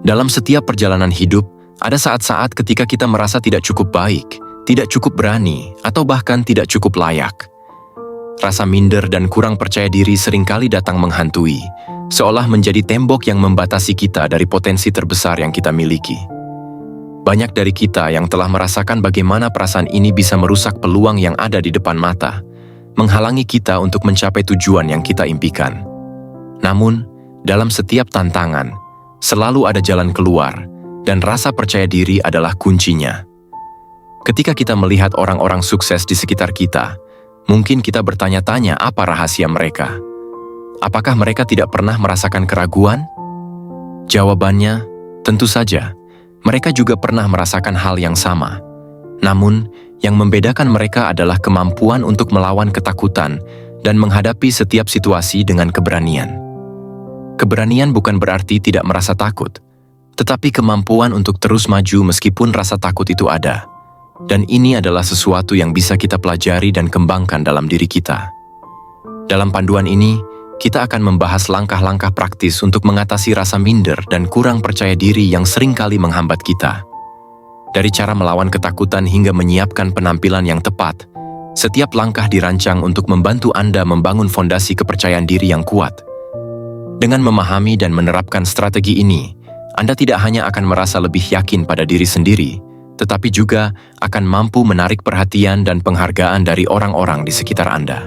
Dalam setiap perjalanan hidup, ada saat-saat ketika kita merasa tidak cukup baik, tidak cukup berani, atau bahkan tidak cukup layak. Rasa minder dan kurang percaya diri seringkali datang menghantui, seolah menjadi tembok yang membatasi kita dari potensi terbesar yang kita miliki. Banyak dari kita yang telah merasakan bagaimana perasaan ini bisa merusak peluang yang ada di depan mata, menghalangi kita untuk mencapai tujuan yang kita impikan. Namun, dalam setiap tantangan, selalu ada jalan keluar, dan rasa percaya diri adalah kuncinya. Ketika kita melihat orang-orang sukses di sekitar kita, mungkin kita bertanya-tanya apa rahasia mereka. Apakah mereka tidak pernah merasakan keraguan? Jawabannya, tentu saja, mereka juga pernah merasakan hal yang sama. Namun, yang membedakan mereka adalah kemampuan untuk melawan ketakutan dan menghadapi setiap situasi dengan keberanian. Keberanian bukan berarti tidak merasa takut, tetapi kemampuan untuk terus maju meskipun rasa takut itu ada. Dan ini adalah sesuatu yang bisa kita pelajari dan kembangkan dalam diri kita. Dalam panduan ini, kita akan membahas langkah-langkah praktis untuk mengatasi rasa minder dan kurang percaya diri yang seringkali menghambat kita. Dari cara melawan ketakutan hingga menyiapkan penampilan yang tepat, setiap langkah dirancang untuk membantu Anda membangun fondasi kepercayaan diri yang kuat. Dengan memahami dan menerapkan strategi ini, Anda tidak hanya akan merasa lebih yakin pada diri sendiri, tetapi juga akan mampu menarik perhatian dan penghargaan dari orang-orang di sekitar Anda.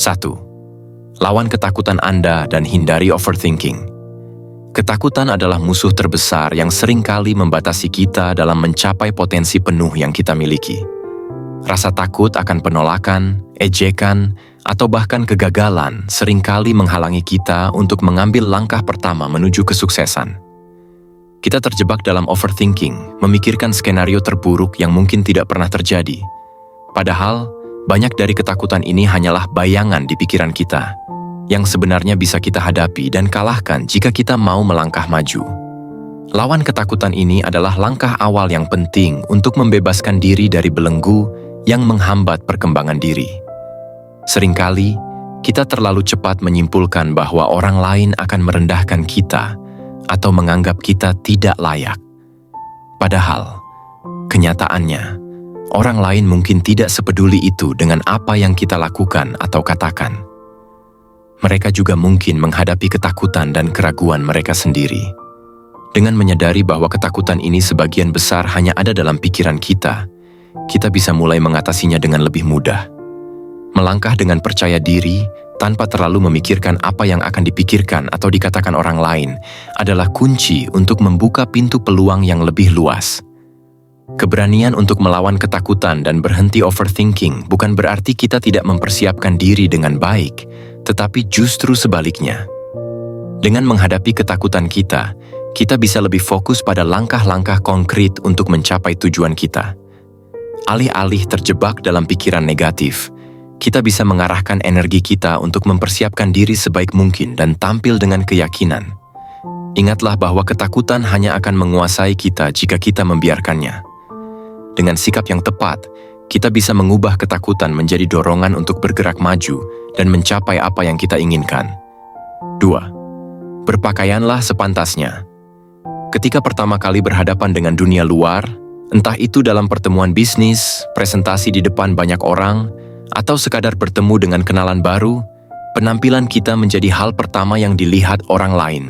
1. Lawan ketakutan Anda dan hindari overthinking. Ketakutan adalah musuh terbesar yang seringkali membatasi kita dalam mencapai potensi penuh yang kita miliki. Rasa takut akan penolakan, ejekan, atau bahkan kegagalan seringkali menghalangi kita untuk mengambil langkah pertama menuju kesuksesan. Kita terjebak dalam overthinking, memikirkan skenario terburuk yang mungkin tidak pernah terjadi. Padahal, banyak dari ketakutan ini hanyalah bayangan di pikiran kita, yang sebenarnya bisa kita hadapi dan kalahkan jika kita mau melangkah maju. Lawan ketakutan ini adalah langkah awal yang penting untuk membebaskan diri dari belenggu yang menghambat perkembangan diri. Seringkali, kita terlalu cepat menyimpulkan bahwa orang lain akan merendahkan kita atau menganggap kita tidak layak. Padahal, kenyataannya, orang lain mungkin tidak sepeduli itu dengan apa yang kita lakukan atau katakan. Mereka juga mungkin menghadapi ketakutan dan keraguan mereka sendiri. Dengan menyadari bahwa ketakutan ini sebagian besar hanya ada dalam pikiran kita bisa mulai mengatasinya dengan lebih mudah. Melangkah dengan percaya diri, tanpa terlalu memikirkan apa yang akan dipikirkan atau dikatakan orang lain, adalah kunci untuk membuka pintu peluang yang lebih luas. Keberanian untuk melawan ketakutan dan berhenti overthinking bukan berarti kita tidak mempersiapkan diri dengan baik, tetapi justru sebaliknya. Dengan menghadapi ketakutan kita bisa lebih fokus pada langkah-langkah konkret untuk mencapai tujuan kita. Alih-alih terjebak dalam pikiran negatif, kita bisa mengarahkan energi kita untuk mempersiapkan diri sebaik mungkin dan tampil dengan keyakinan. Ingatlah bahwa ketakutan hanya akan menguasai kita jika kita membiarkannya. Dengan sikap yang tepat, kita bisa mengubah ketakutan menjadi dorongan untuk bergerak maju dan mencapai apa yang kita inginkan. 2. Berpakaianlah sepantasnya. Ketika pertama kali berhadapan dengan dunia luar, entah itu dalam pertemuan bisnis, presentasi di depan banyak orang, atau sekadar bertemu dengan kenalan baru, penampilan kita menjadi hal pertama yang dilihat orang lain.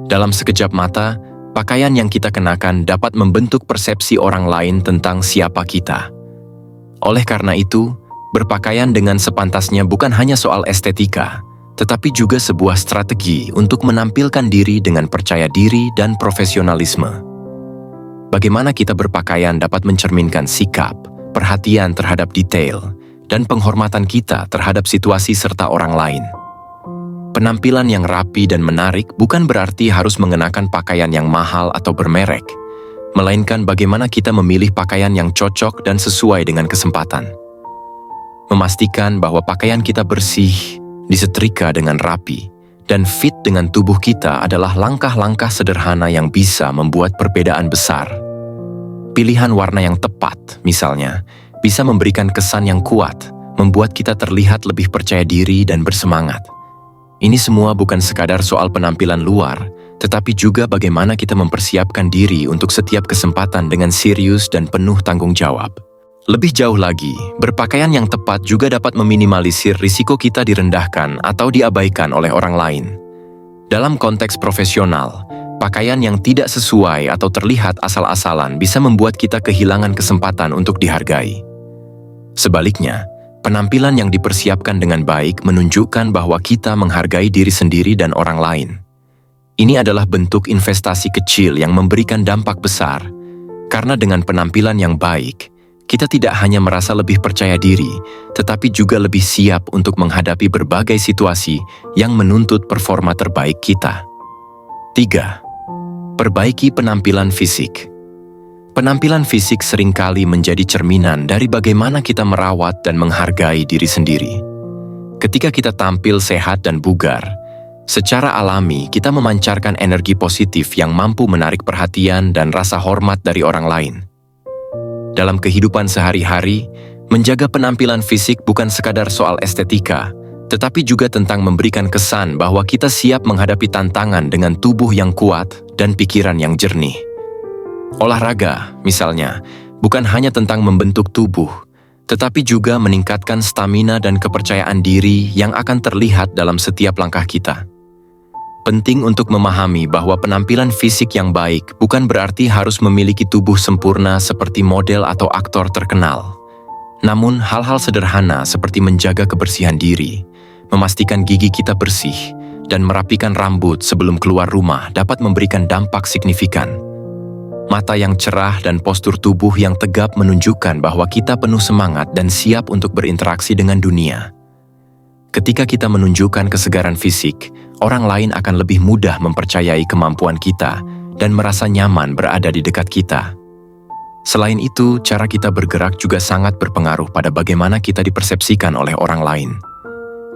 Dalam sekejap mata, pakaian yang kita kenakan dapat membentuk persepsi orang lain tentang siapa kita. Oleh karena itu, berpakaian dengan sepantasnya bukan hanya soal estetika, tetapi juga sebuah strategi untuk menampilkan diri dengan percaya diri dan profesionalisme. Bagaimana kita berpakaian dapat mencerminkan sikap, perhatian terhadap detail, dan penghormatan kita terhadap situasi serta orang lain. Penampilan yang rapi dan menarik bukan berarti harus mengenakan pakaian yang mahal atau bermerek, melainkan bagaimana kita memilih pakaian yang cocok dan sesuai dengan kesempatan. Memastikan bahwa pakaian kita bersih, disetrika dengan rapi, dan fit dengan tubuh kita adalah langkah-langkah sederhana yang bisa membuat perbedaan besar. Pilihan warna yang tepat, misalnya, bisa memberikan kesan yang kuat, membuat kita terlihat lebih percaya diri dan bersemangat. Ini semua bukan sekadar soal penampilan luar, tetapi juga bagaimana kita mempersiapkan diri untuk setiap kesempatan dengan serius dan penuh tanggung jawab. Lebih jauh lagi, berpakaian yang tepat juga dapat meminimalisir risiko kita direndahkan atau diabaikan oleh orang lain. Dalam konteks profesional, pakaian yang tidak sesuai atau terlihat asal-asalan bisa membuat kita kehilangan kesempatan untuk dihargai. Sebaliknya, penampilan yang dipersiapkan dengan baik menunjukkan bahwa kita menghargai diri sendiri dan orang lain. Ini adalah bentuk investasi kecil yang memberikan dampak besar, karena dengan penampilan yang baik, kita tidak hanya merasa lebih percaya diri, tetapi juga lebih siap untuk menghadapi berbagai situasi yang menuntut performa terbaik kita. 3. Perbaiki penampilan fisik. Penampilan fisik seringkali menjadi cerminan dari bagaimana kita merawat dan menghargai diri sendiri. Ketika kita tampil sehat dan bugar, secara alami kita memancarkan energi positif yang mampu menarik perhatian dan rasa hormat dari orang lain. Dalam kehidupan sehari-hari, menjaga penampilan fisik bukan sekadar soal estetika, tetapi juga tentang memberikan kesan bahwa kita siap menghadapi tantangan dengan tubuh yang kuat dan pikiran yang jernih. Olahraga, misalnya, bukan hanya tentang membentuk tubuh, tetapi juga meningkatkan stamina dan kepercayaan diri yang akan terlihat dalam setiap langkah kita. Penting untuk memahami bahwa penampilan fisik yang baik bukan berarti harus memiliki tubuh sempurna seperti model atau aktor terkenal. Namun, hal-hal sederhana seperti menjaga kebersihan diri, memastikan gigi kita bersih, dan merapikan rambut sebelum keluar rumah dapat memberikan dampak signifikan. Mata yang cerah dan postur tubuh yang tegap menunjukkan bahwa kita penuh semangat dan siap untuk berinteraksi dengan dunia. Ketika kita menunjukkan kesegaran fisik, orang lain akan lebih mudah mempercayai kemampuan kita dan merasa nyaman berada di dekat kita. Selain itu, cara kita bergerak juga sangat berpengaruh pada bagaimana kita dipersepsikan oleh orang lain.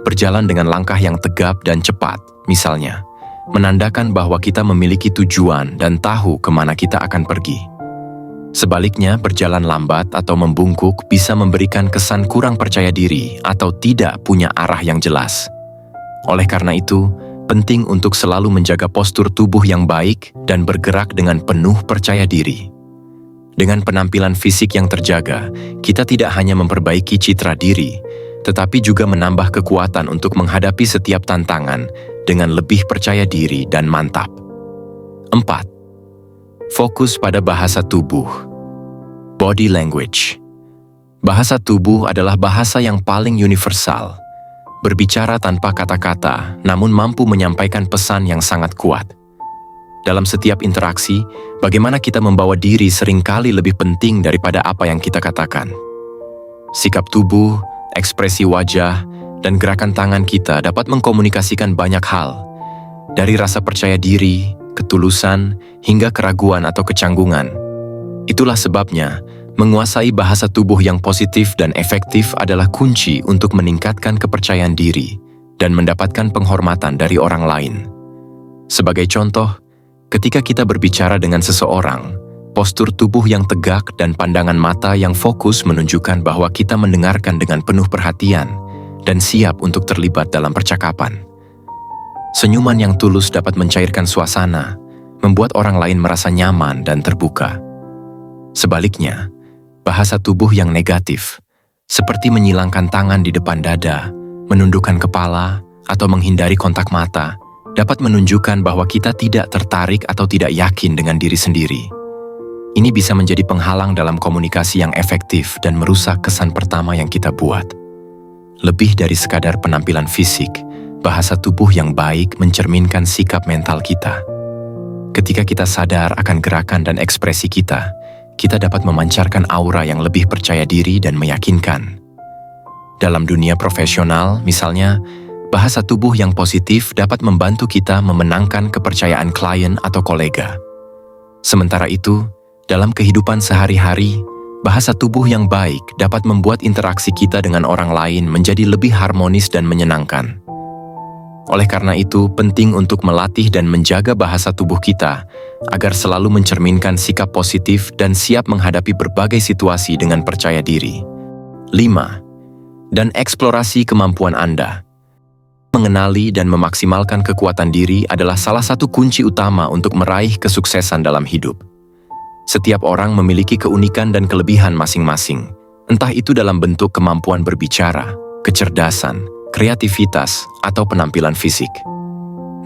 Berjalan dengan langkah yang tegap dan cepat, misalnya, menandakan bahwa kita memiliki tujuan dan tahu kemana kita akan pergi. Sebaliknya, berjalan lambat atau membungkuk bisa memberikan kesan kurang percaya diri atau tidak punya arah yang jelas. Oleh karena itu, penting untuk selalu menjaga postur tubuh yang baik dan bergerak dengan penuh percaya diri. Dengan penampilan fisik yang terjaga, kita tidak hanya memperbaiki citra diri, tetapi juga menambah kekuatan untuk menghadapi setiap tantangan dengan lebih percaya diri dan mantap. 4. Fokus pada bahasa tubuh. Body language. Bahasa tubuh adalah bahasa yang paling universal. Berbicara tanpa kata-kata, namun mampu menyampaikan pesan yang sangat kuat. Dalam setiap interaksi, bagaimana kita membawa diri seringkali lebih penting daripada apa yang kita katakan. Sikap tubuh, ekspresi wajah, dan gerakan tangan kita dapat mengkomunikasikan banyak hal, dari rasa percaya diri, ketulusan, hingga keraguan atau kecanggungan. Itulah sebabnya, menguasai bahasa tubuh yang positif dan efektif adalah kunci untuk meningkatkan kepercayaan diri dan mendapatkan penghormatan dari orang lain. Sebagai contoh, ketika kita berbicara dengan seseorang, postur tubuh yang tegak dan pandangan mata yang fokus menunjukkan bahwa kita mendengarkan dengan penuh perhatian dan siap untuk terlibat dalam percakapan. Senyuman yang tulus dapat mencairkan suasana, membuat orang lain merasa nyaman dan terbuka. Sebaliknya, bahasa tubuh yang negatif, seperti menyilangkan tangan di depan dada, menundukkan kepala, atau menghindari kontak mata, dapat menunjukkan bahwa kita tidak tertarik atau tidak yakin dengan diri sendiri. Ini bisa menjadi penghalang dalam komunikasi yang efektif dan merusak kesan pertama yang kita buat. Lebih dari sekadar penampilan fisik, bahasa tubuh yang baik mencerminkan sikap mental kita. Ketika kita sadar akan gerakan dan ekspresi kita dapat memancarkan aura yang lebih percaya diri dan meyakinkan. Dalam dunia profesional, misalnya, bahasa tubuh yang positif dapat membantu kita memenangkan kepercayaan klien atau kolega. Sementara itu, dalam kehidupan sehari-hari, bahasa tubuh yang baik dapat membuat interaksi kita dengan orang lain menjadi lebih harmonis dan menyenangkan. Oleh karena itu, penting untuk melatih dan menjaga bahasa tubuh kita agar selalu mencerminkan sikap positif dan siap menghadapi berbagai situasi dengan percaya diri. 5. Dan eksplorasi kemampuan Anda. Mengenali dan memaksimalkan kekuatan diri adalah salah satu kunci utama untuk meraih kesuksesan dalam hidup. Setiap orang memiliki keunikan dan kelebihan masing-masing, entah itu dalam bentuk kemampuan berbicara, kecerdasan, kreativitas, atau penampilan fisik.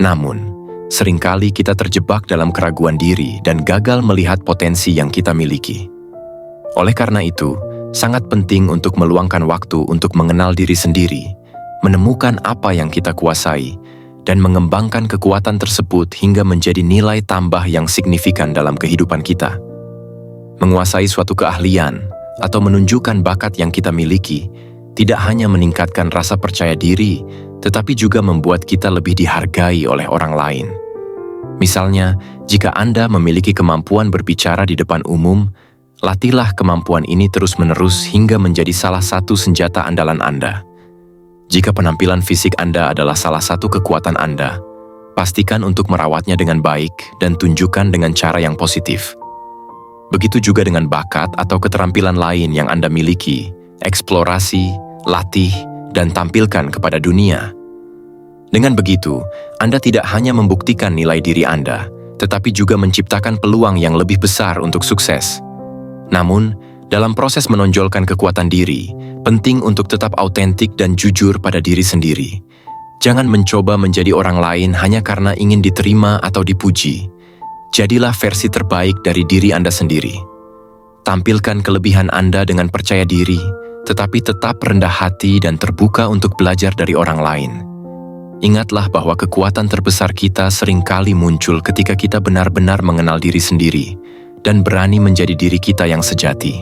Namun, seringkali kita terjebak dalam keraguan diri dan gagal melihat potensi yang kita miliki. Oleh karena itu, sangat penting untuk meluangkan waktu untuk mengenal diri sendiri, menemukan apa yang kita kuasai, dan mengembangkan kekuatan tersebut hingga menjadi nilai tambah yang signifikan dalam kehidupan kita. Menguasai suatu keahlian atau menunjukkan bakat yang kita miliki tidak hanya meningkatkan rasa percaya diri, tetapi juga membuat kita lebih dihargai oleh orang lain. Misalnya, jika Anda memiliki kemampuan berbicara di depan umum, latihlah kemampuan ini terus-menerus hingga menjadi salah satu senjata andalan Anda. Jika penampilan fisik Anda adalah salah satu kekuatan Anda, pastikan untuk merawatnya dengan baik dan tunjukkan dengan cara yang positif. Begitu juga dengan bakat atau keterampilan lain yang Anda miliki, eksplorasi, latih, dan tampilkan kepada dunia. Dengan begitu, Anda tidak hanya membuktikan nilai diri Anda, tetapi juga menciptakan peluang yang lebih besar untuk sukses. Namun, dalam proses menonjolkan kekuatan diri, penting untuk tetap autentik dan jujur pada diri sendiri. Jangan mencoba menjadi orang lain hanya karena ingin diterima atau dipuji. Jadilah versi terbaik dari diri Anda sendiri. Tampilkan kelebihan Anda dengan percaya diri, tetapi tetap rendah hati dan terbuka untuk belajar dari orang lain. Ingatlah bahwa kekuatan terbesar kita seringkali muncul ketika kita benar-benar mengenal diri sendiri dan berani menjadi diri kita yang sejati.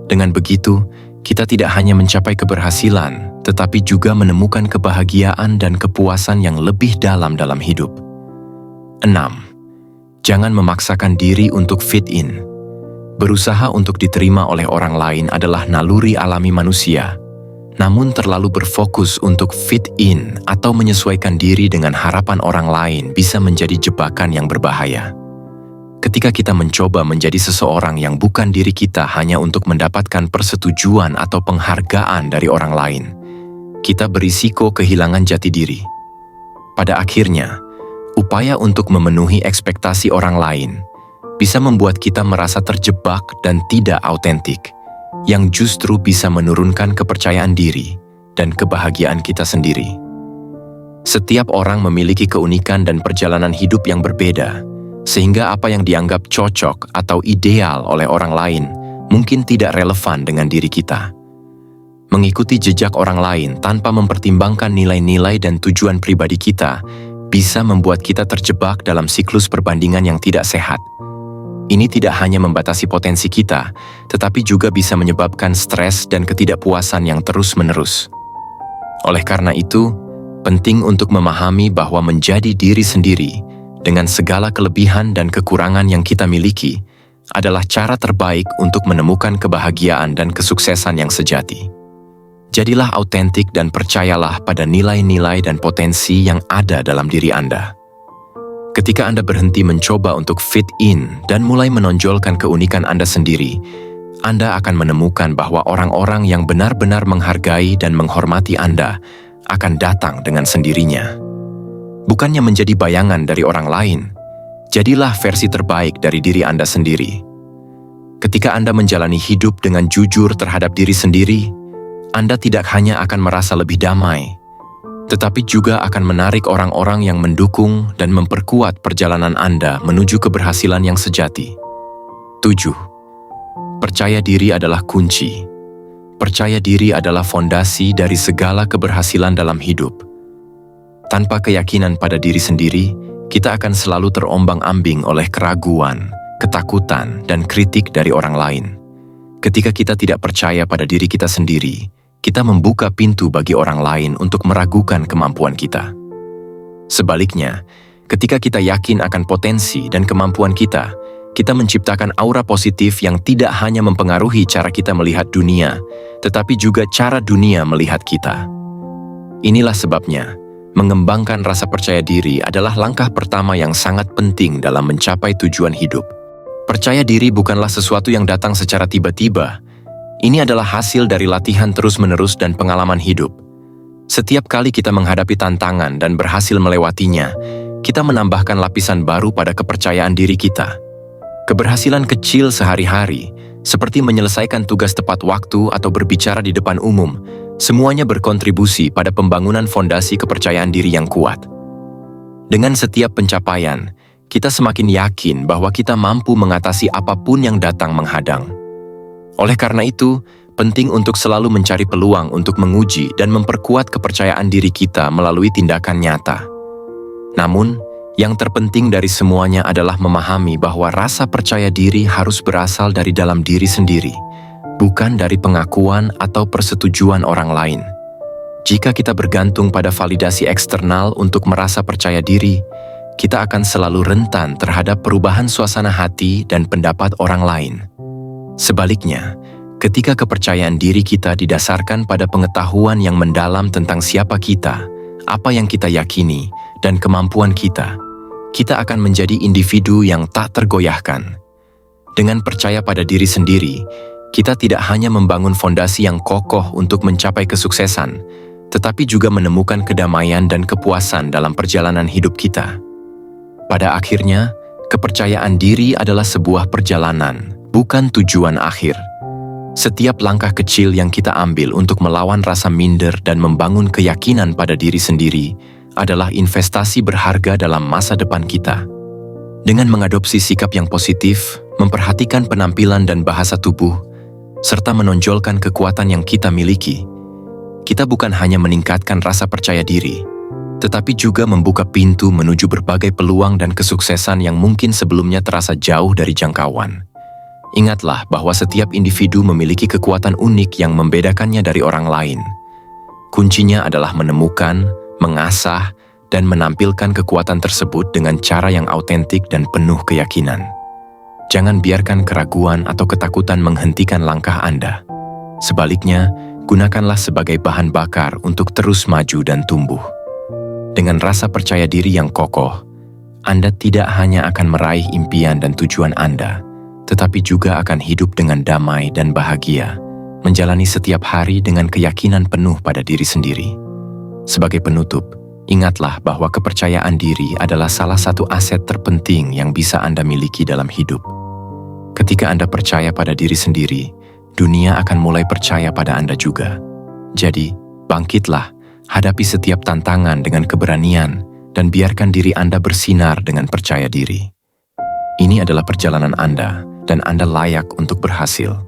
Dengan begitu, kita tidak hanya mencapai keberhasilan, tetapi juga menemukan kebahagiaan dan kepuasan yang lebih dalam hidup. 6. Jangan memaksakan diri untuk fit in. Berusaha untuk diterima oleh orang lain adalah naluri alami manusia. Namun terlalu berfokus untuk fit in atau menyesuaikan diri dengan harapan orang lain bisa menjadi jebakan yang berbahaya. Ketika kita mencoba menjadi seseorang yang bukan diri kita hanya untuk mendapatkan persetujuan atau penghargaan dari orang lain, kita berisiko kehilangan jati diri. Pada akhirnya, upaya untuk memenuhi ekspektasi orang lain bisa membuat kita merasa terjebak dan tidak autentik, yang justru bisa menurunkan kepercayaan diri dan kebahagiaan kita sendiri. Setiap orang memiliki keunikan dan perjalanan hidup yang berbeda, sehingga apa yang dianggap cocok atau ideal oleh orang lain mungkin tidak relevan dengan diri kita. Mengikuti jejak orang lain tanpa mempertimbangkan nilai-nilai dan tujuan pribadi kita bisa membuat kita terjebak dalam siklus perbandingan yang tidak sehat. Ini tidak hanya membatasi potensi kita, tetapi juga bisa menyebabkan stres dan ketidakpuasan yang terus-menerus. Oleh karena itu, penting untuk memahami bahwa menjadi diri sendiri dengan segala kelebihan dan kekurangan yang kita miliki adalah cara terbaik untuk menemukan kebahagiaan dan kesuksesan yang sejati. Jadilah autentik dan percayalah pada nilai-nilai dan potensi yang ada dalam diri Anda. Ketika Anda berhenti mencoba untuk fit in dan mulai menonjolkan keunikan Anda sendiri, Anda akan menemukan bahwa orang-orang yang benar-benar menghargai dan menghormati Anda akan datang dengan sendirinya. Bukannya menjadi bayangan dari orang lain, jadilah versi terbaik dari diri Anda sendiri. Ketika Anda menjalani hidup dengan jujur terhadap diri sendiri, Anda tidak hanya akan merasa lebih damai, tetapi juga akan menarik orang-orang yang mendukung dan memperkuat perjalanan Anda menuju keberhasilan yang sejati. 7. Percaya diri adalah kunci. Percaya diri adalah fondasi dari segala keberhasilan dalam hidup. Tanpa keyakinan pada diri sendiri, kita akan selalu terombang-ambing oleh keraguan, ketakutan, dan kritik dari orang lain. Ketika kita tidak percaya pada diri kita sendiri, kita membuka pintu bagi orang lain untuk meragukan kemampuan kita. Sebaliknya, ketika kita yakin akan potensi dan kemampuan kita menciptakan aura positif yang tidak hanya mempengaruhi cara kita melihat dunia, tetapi juga cara dunia melihat kita. Inilah sebabnya, mengembangkan rasa percaya diri adalah langkah pertama yang sangat penting dalam mencapai tujuan hidup. Percaya diri bukanlah sesuatu yang datang secara tiba-tiba. Ini adalah hasil dari latihan terus-menerus dan pengalaman hidup. Setiap kali kita menghadapi tantangan dan berhasil melewatinya, kita menambahkan lapisan baru pada kepercayaan diri kita. Keberhasilan kecil sehari-hari, seperti menyelesaikan tugas tepat waktu atau berbicara di depan umum, semuanya berkontribusi pada pembangunan fondasi kepercayaan diri yang kuat. Dengan setiap pencapaian, kita semakin yakin bahwa kita mampu mengatasi apapun yang datang menghadang. Oleh karena itu, penting untuk selalu mencari peluang untuk menguji dan memperkuat kepercayaan diri kita melalui tindakan nyata. Namun, yang terpenting dari semuanya adalah memahami bahwa rasa percaya diri harus berasal dari dalam diri sendiri, bukan dari pengakuan atau persetujuan orang lain. Jika kita bergantung pada validasi eksternal untuk merasa percaya diri, kita akan selalu rentan terhadap perubahan suasana hati dan pendapat orang lain. Sebaliknya, ketika kepercayaan diri kita didasarkan pada pengetahuan yang mendalam tentang siapa kita, apa yang kita yakini, dan kemampuan kita akan menjadi individu yang tak tergoyahkan. Dengan percaya pada diri sendiri, kita tidak hanya membangun fondasi yang kokoh untuk mencapai kesuksesan, tetapi juga menemukan kedamaian dan kepuasan dalam perjalanan hidup kita. Pada akhirnya, kepercayaan diri adalah sebuah perjalanan, bukan tujuan akhir. Setiap langkah kecil yang kita ambil untuk melawan rasa minder dan membangun keyakinan pada diri sendiri adalah investasi berharga dalam masa depan kita. Dengan mengadopsi sikap yang positif, memperhatikan penampilan dan bahasa tubuh, serta menonjolkan kekuatan yang kita miliki, kita bukan hanya meningkatkan rasa percaya diri, tetapi juga membuka pintu menuju berbagai peluang dan kesuksesan yang mungkin sebelumnya terasa jauh dari jangkauan. Ingatlah bahwa setiap individu memiliki kekuatan unik yang membedakannya dari orang lain. Kuncinya adalah menemukan, mengasah, dan menampilkan kekuatan tersebut dengan cara yang autentik dan penuh keyakinan. Jangan biarkan keraguan atau ketakutan menghentikan langkah Anda. Sebaliknya, gunakanlah sebagai bahan bakar untuk terus maju dan tumbuh. Dengan rasa percaya diri yang kokoh, Anda tidak hanya akan meraih impian dan tujuan Anda, tetapi juga akan hidup dengan damai dan bahagia, menjalani setiap hari dengan keyakinan penuh pada diri sendiri. Sebagai penutup, ingatlah bahwa kepercayaan diri adalah salah satu aset terpenting yang bisa Anda miliki dalam hidup. Ketika Anda percaya pada diri sendiri, dunia akan mulai percaya pada Anda juga. Jadi, bangkitlah, hadapi setiap tantangan dengan keberanian, dan biarkan diri Anda bersinar dengan percaya diri. Ini adalah perjalanan Anda, dan Anda layak untuk berhasil.